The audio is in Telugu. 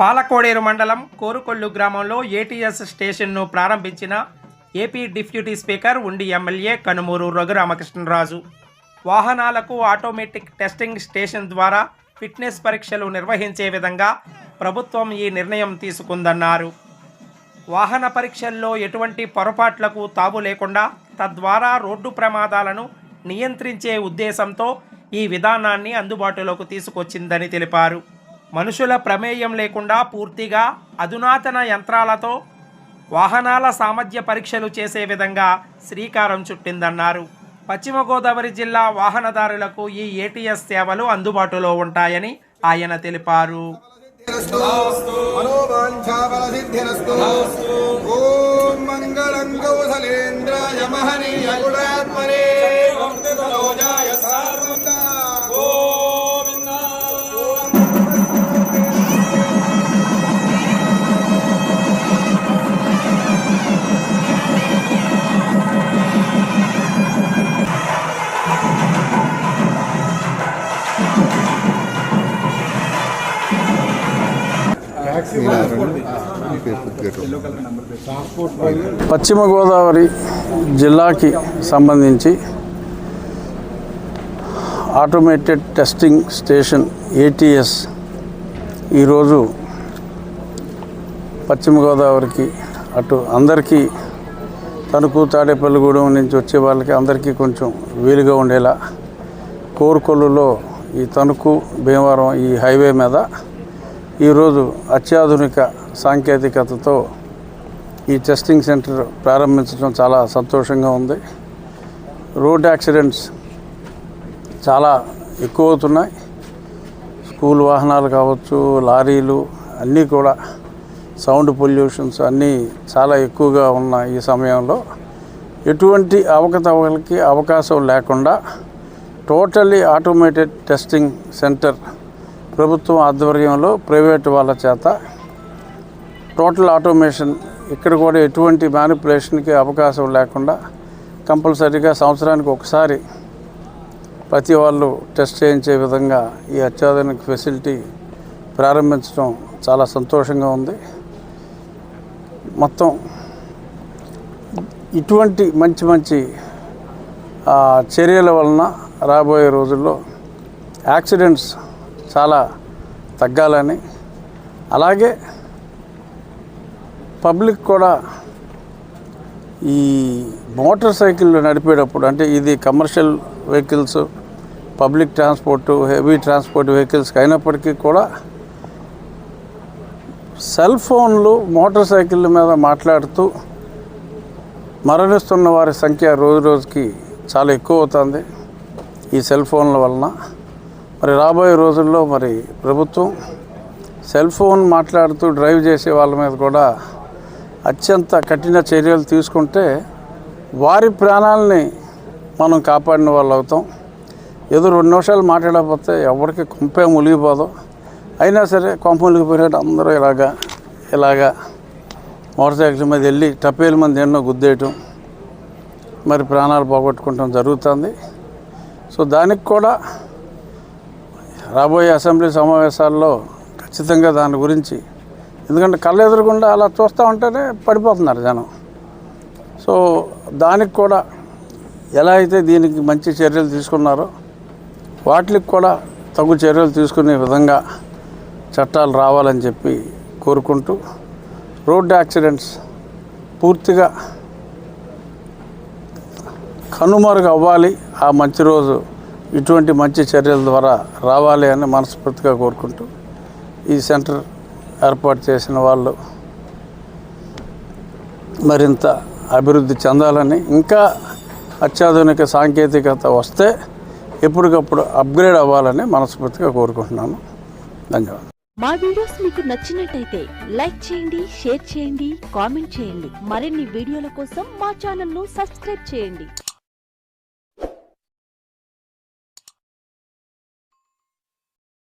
పాలకోడేరు మండలం కోరుకొల్లు గ్రామంలో ఏటీఎస్ స్టేషన్ను ప్రారంభించిన ఏపీ డిప్యూటీ స్పీకర్ ఉండి ఎమ్మెల్యే కనుమూరు రఘురామకృష్ణరాజు వాహనాలకు ఆటోమేటిక్ టెస్టింగ్ స్టేషన్ ద్వారా ఫిట్నెస్ పరీక్షలు నిర్వహించే విధంగా ప్రభుత్వం ఈ నిర్ణయం తీసుకుందన్నారు. వాహన పరీక్షల్లో ఎటువంటి పొరపాట్లకు తావు లేకుండా తద్వారా రోడ్డు ప్రమాదాలను నియంత్రించే ఉద్దేశంతో ఈ విధానాన్ని అందుబాటులోకి తీసుకొచ్చిందని తెలిపారు. మనుషుల ప్రమేయం లేకుండా పూర్తిగా అధునాతన యంత్రాలతో వాహనాల సామర్థ్య పరీక్షలు చేసే విధంగా శ్రీకారం చుట్టిందన్నారు. పశ్చిమ గోదావరి జిల్లా వాహనదారులకు ఈ ఏటీఎస్ సేవలు అందుబాటులో ఉంటాయని ఆయన తెలిపారు. పశ్చిమ గోదావరి జిల్లాకి సంబంధించి ఆటోమేటెడ్ టెస్టింగ్ స్టేషన్ ఏటీఎస్ ఈరోజు పశ్చిమ గోదావరికి అటు అందరికీ తణుకు తాడేపల్లిగూడెం నుంచి వచ్చే వాళ్ళకి అందరికీ కొంచెం వీలుగా ఉండేలా కోరుకొల్లులో ఈ తణుకు భీమవరం ఈ హైవే మీద ఈరోజు అత్యాధునిక సాంకేతికతతో ఈ టెస్టింగ్ సెంటర్ ప్రారంభించడం చాలా సంతోషంగా ఉంది. రోడ్ యాక్సిడెంట్స్ చాలా ఎక్కువ అవుతున్నాయి. స్కూల్ వాహనాలు కావచ్చు, లారీలు అన్నీ కూడా సౌండ్ పొల్యూషన్స్ అన్నీ చాలా ఎక్కువగా ఉన్న ఈ సమయంలో ఎటువంటి అవకతవకలకి అవకాశం లేకుండా టోటల్లీ ఆటోమేటెడ్ టెస్టింగ్ సెంటర్ ప్రభుత్వం ఆధ్వర్యంలో ప్రైవేటు వాళ్ళ చేత టోటల్ ఆటోమేషన్, ఇక్కడ కూడా ఎటువంటి మ్యానిపులేషన్కి అవకాశం లేకుండా కంపల్సరీగా సంవత్సరానికి ఒకసారి ప్రతి వాళ్ళు టెస్ట్ చేయించే విధంగా ఈ అత్యాధునిక ఫెసిలిటీ ప్రారంభించడం చాలా సంతోషంగా ఉంది. మొత్తం ఇటువంటి మంచి మంచి చర్యల వలన రాబోయే రోజుల్లో యాక్సిడెంట్స్ చాలా తగ్గాలని, అలాగే పబ్లిక్ కూడా ఈ మోటార్ సైకిళ్ళు నడిపేటప్పుడు, అంటే ఇది commercial vehicles, public transport, heavy transport వెహికల్స్కి అయినప్పటికీ కూడా సెల్ ఫోన్లు మోటార్ సైకిళ్ళ మీద మాట్లాడుతూ మరణిస్తున్న వారి సంఖ్య రోజు రోజుకి చాలా ఎక్కువ అవుతుంది ఈ సెల్ ఫోన్ల వలన. మరి రాబోయే రోజుల్లో మరి ప్రభుత్వం సెల్ ఫోన్ మాట్లాడుతూ డ్రైవ్ చేసే వాళ్ళ మీద కూడా అత్యంత కఠిన చర్యలు తీసుకుంటే వారి ప్రాణాలని మనం కాపాడిన వాళ్ళు అవుతాం. ఏదో 2 నిమిషాలు మాట్లాడకపోతే ఎవరికి కొంపే మునిగిపోదు. అయినా సరే కొంప మునిగిపోయినట్టు అందరూ ఇలాగా మోటార్ సైకిల్ మీద వెళ్ళి టపేల మంది ఎన్నో గుద్దేయటం, మరి ప్రాణాలు పోగొట్టుకోవటం జరుగుతుంది. సో దానికి కూడా రాబోయే అసెంబ్లీ సమావేశాల్లో ఖచ్చితంగా దాని గురించి, ఎందుకంటే కళ్ళ ఎదురకుండా అలా చూస్తూ ఉంటేనే పడిపోతున్నారు జనం. సో దానికి కూడా ఎలా అయితే దీనికి మంచి చర్యలు తీసుకున్నారో వాటికి కూడా తగు చర్యలు తీసుకునే విధంగా చట్టాలు రావాలని చెప్పి కోరుకుంటూ, రోడ్ యాక్సిడెంట్స్ పూర్తిగా కనుమరుగు అవ్వాలి, ఆ మంచి రోజు ఇటువంటి మంచి చర్యల ద్వారా రావాలి అని మనస్ఫూర్తిగా కోరుకుంటూ, ఈ సెంటర్ ఏర్పాటు చేసిన వాళ్ళు మరింత అభివృద్ధి చెందాలని, ఇంకా అత్యాధునిక సాంకేతికత వస్తే ఎప్పటికప్పుడు అప్గ్రేడ్ అవ్వాలని మనస్ఫూర్తిగా కోరుకుంటున్నాను. ధన్యవాదాలు. మా వీడియోస్ మీకు నచ్చినట్టయితే లైక్ చేయండి, షేర్ చేయండి, కామెంట్ చేయండి. మరిన్ని వీడియోల కోసం మా ఛానల్ ను సబ్స్క్రైబ్ చేయండి.